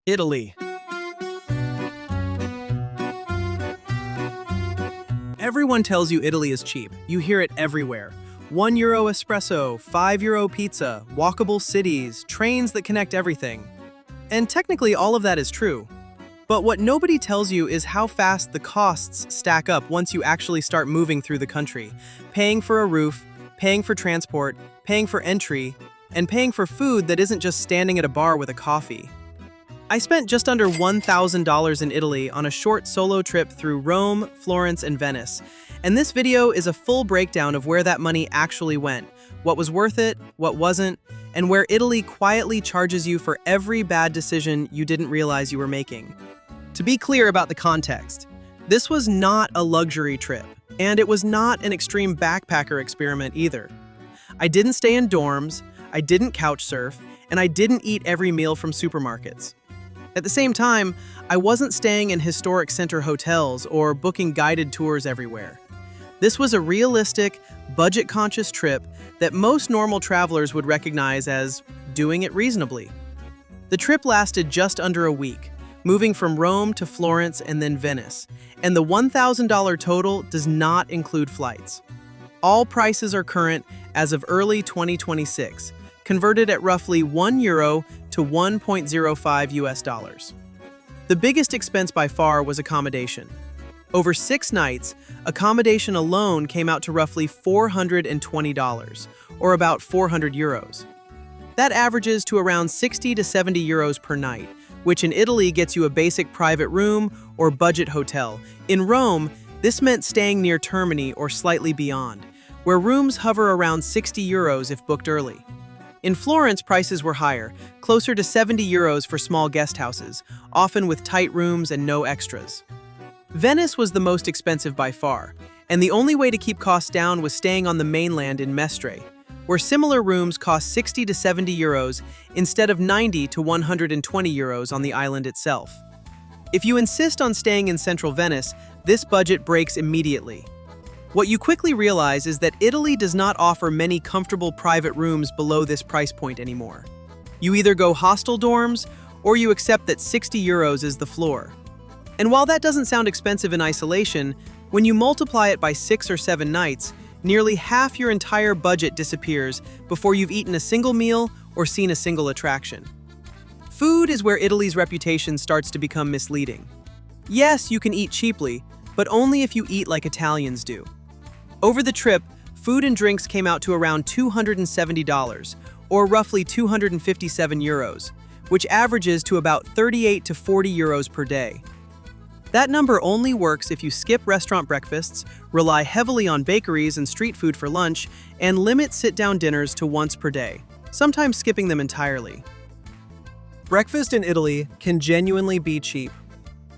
Italy. Everyone tells you Italy is cheap. You hear it everywhere. €1 espresso, €5 pizza, walkable cities, trains that connect everything. And technically all of that is true. But what nobody tells you is how fast the costs stack up once you actually start moving through the country, paying for a roof, paying for transport, paying for entry, and paying for food that isn't just standing at a bar with a coffee. I spent just under $1,000 in Italy on a short solo trip through Rome, Florence, and Venice, and this video is a full breakdown of where that money actually went, what was worth it, what wasn't, and where Italy quietly charges you for every bad decision you didn't realize you were making. To be clear about the context, this was not a luxury trip, and it was not an extreme backpacker experiment either. I didn't stay in dorms, I didn't couch surf, and I didn't eat every meal from supermarkets. At the same time, I wasn't staying in historic center hotels or booking guided tours everywhere. This was a realistic, budget-conscious trip that most normal travelers would recognize as doing it reasonably. The trip lasted just under a week, moving from Rome to Florence and then Venice, and the $1,000 total does not include flights. All prices are current as of early 2026, converted at roughly €1 to 1.05 US dollars. The biggest expense by far was accommodation. Over 6 nights, accommodation alone came out to roughly $420, or about €400. That averages to around 60 to 70 euros per night, which in Italy gets you a basic private room or budget hotel. In Rome, this meant staying near Termini or slightly beyond, where rooms hover around 60 euros if booked early. In Florence, prices were higher, closer to 70 euros for small guest houses, often with tight rooms and no extras. Venice was the most expensive by far, and the only way to keep costs down was staying on the mainland in Mestre, where similar rooms cost 60 to 70 euros instead of 90 to 120 euros on the island itself. If you insist on staying in central Venice, this budget breaks immediately. What you quickly realize is that Italy does not offer many comfortable private rooms below this price point anymore. You either go hostel dorms, or you accept that 60 euros is the floor. And while that doesn't sound expensive in isolation, when you multiply it by 6 or 7 nights, nearly half your entire budget disappears before you've eaten a single meal or seen a single attraction. Food is where Italy's reputation starts to become misleading. Yes, you can eat cheaply, but only if you eat like Italians do. Over the trip, food and drinks came out to around $270, or roughly 257 euros, which averages to about 38 to 40 euros per day. That number only works if you skip restaurant breakfasts, rely heavily on bakeries and street food for lunch, and limit sit-down dinners to once per day, sometimes skipping them entirely. Breakfast in Italy can genuinely be cheap.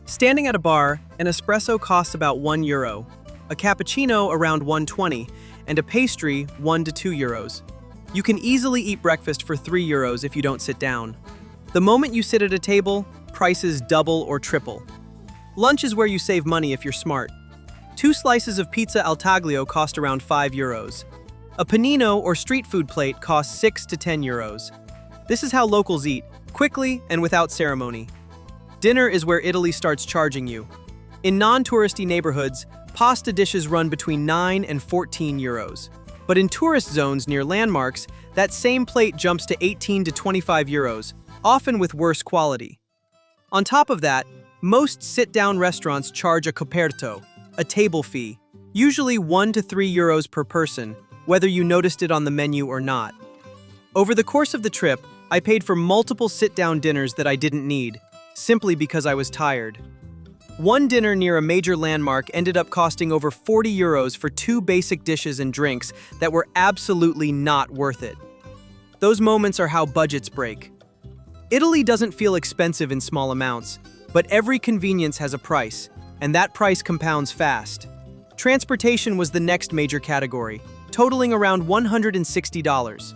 Standing at a bar, an espresso costs about €1, a cappuccino around 120, and a pastry 1 to 2 euros. You can easily eat breakfast for 3 euros if you don't sit down. The moment you sit at a table, prices double or triple. Lunch is where you save money if you're smart. 2 slices of pizza al taglio cost around 5 euros. A panino or street food plate costs 6 to 10 euros. This is how locals eat, quickly and without ceremony. Dinner is where Italy starts charging you. In non-touristy neighborhoods, pasta dishes run between 9 and 14 euros. But in tourist zones near landmarks, that same plate jumps to 18 to 25 euros, often with worse quality. On top of that, most sit-down restaurants charge a coperto, a table fee, usually 1 to 3 euros per person, whether you noticed it on the menu or not. Over the course of the trip, I paid for multiple sit-down dinners that I didn't need, simply because I was tired. One dinner near a major landmark ended up costing over 40 euros for 2 basic dishes and drinks that were absolutely not worth it. Those moments are how budgets break. Italy doesn't feel expensive in small amounts, but every convenience has a price, and that price compounds fast. Transportation was the next major category, totaling around $160.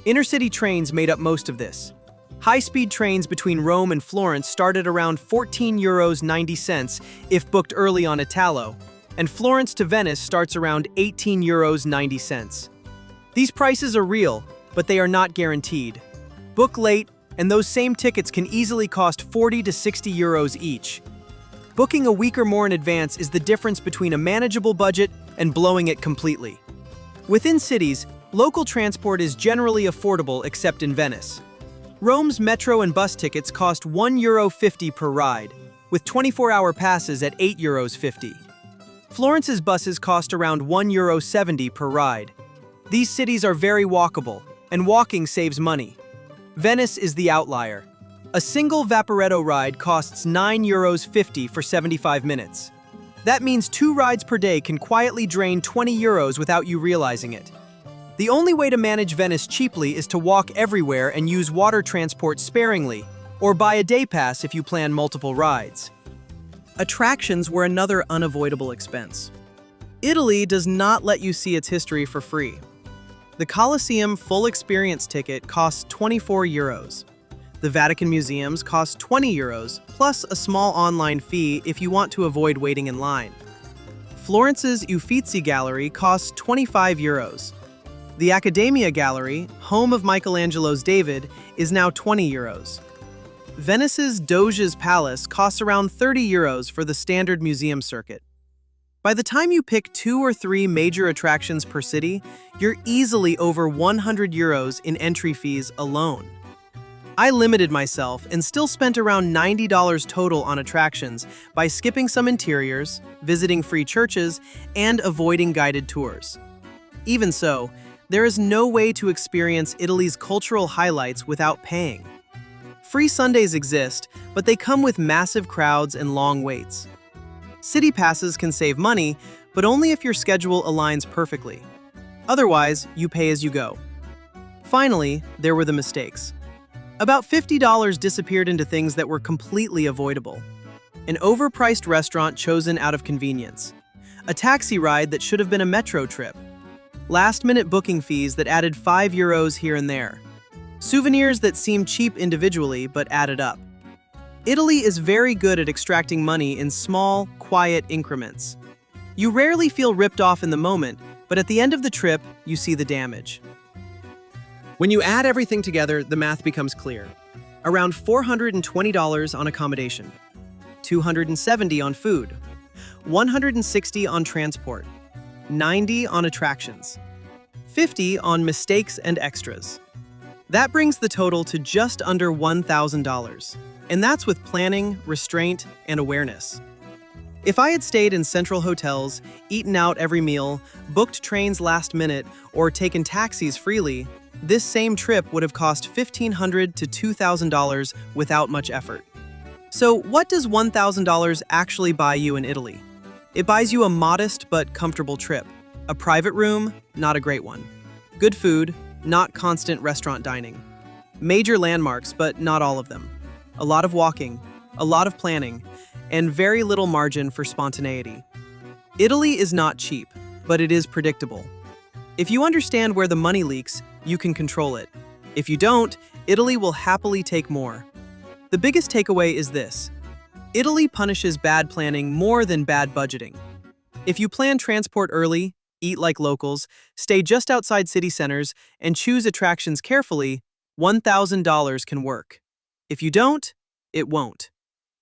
Inner-city trains made up most of this. High-speed trains between Rome and Florence started around €14.90 if booked early on Italo, and Florence to Venice starts around €18.90. These prices are real, but they are not guaranteed. Book late, and those same tickets can easily cost 40 to 60 euros each. Booking a week or more in advance is the difference between a manageable budget and blowing it completely. Within cities, local transport is generally affordable except in Venice. Rome's metro and bus tickets cost €1.50 per ride, with 24-hour passes at €8.50. Florence's buses cost around €1.70 per ride. These cities are very walkable, and walking saves money. Venice is the outlier. A single Vaporetto ride costs €9.50 for 75 minutes. That means 2 rides per day can quietly drain €20 without you realizing it. The only way to manage Venice cheaply is to walk everywhere and use water transport sparingly, or buy a day pass if you plan multiple rides. Attractions were another unavoidable expense. Italy does not let you see its history for free. The Colosseum full experience ticket costs €24. The Vatican Museums cost €20, plus a small online fee if you want to avoid waiting in line. Florence's Uffizi Gallery costs €25. The Accademia Gallery, home of Michelangelo's David, is now €20. Venice's Doge's Palace costs around €30 for the standard museum circuit. By the time you pick 2 or 3 major attractions per city, you're easily over €100 in entry fees alone. I limited myself and still spent around $90 total on attractions by skipping some interiors, visiting free churches, and avoiding guided tours. Even so, there is no way to experience Italy's cultural highlights without paying. Free Sundays exist, but they come with massive crowds and long waits. City passes can save money, but only if your schedule aligns perfectly. Otherwise, you pay as you go. Finally, there were the mistakes. About $50 disappeared into things that were completely avoidable. An overpriced restaurant chosen out of convenience. A taxi ride that should have been a metro trip. Last-minute booking fees that added €5 here and there. Souvenirs that seemed cheap individually but added up. Italy is very good at extracting money in small, quiet increments. You rarely feel ripped off in the moment, but at the end of the trip, you see the damage. When you add everything together, the math becomes clear. Around $420 on accommodation, $270 on food, $160 on transport, $90 on attractions, $50 on mistakes and extras. That brings the total to just under $1,000, and that's with planning, restraint, and awareness. If I had stayed in central hotels, eaten out every meal, booked trains last minute, or taken taxis freely, this same trip would have cost $1,500 to $2,000 without much effort. So what does $1,000 actually buy you in Italy? It buys you a modest but comfortable trip. A private room, not a great one. Good food, not constant restaurant dining. Major landmarks, but not all of them. A lot of walking, a lot of planning, and very little margin for spontaneity. Italy is not cheap, but it is predictable. If you understand where the money leaks, you can control it. If you don't, Italy will happily take more. The biggest takeaway is this: Italy punishes bad planning more than bad budgeting. If you plan transport early, eat like locals, stay just outside city centers, and choose attractions carefully, $1,000 can work. If you don't, it won't.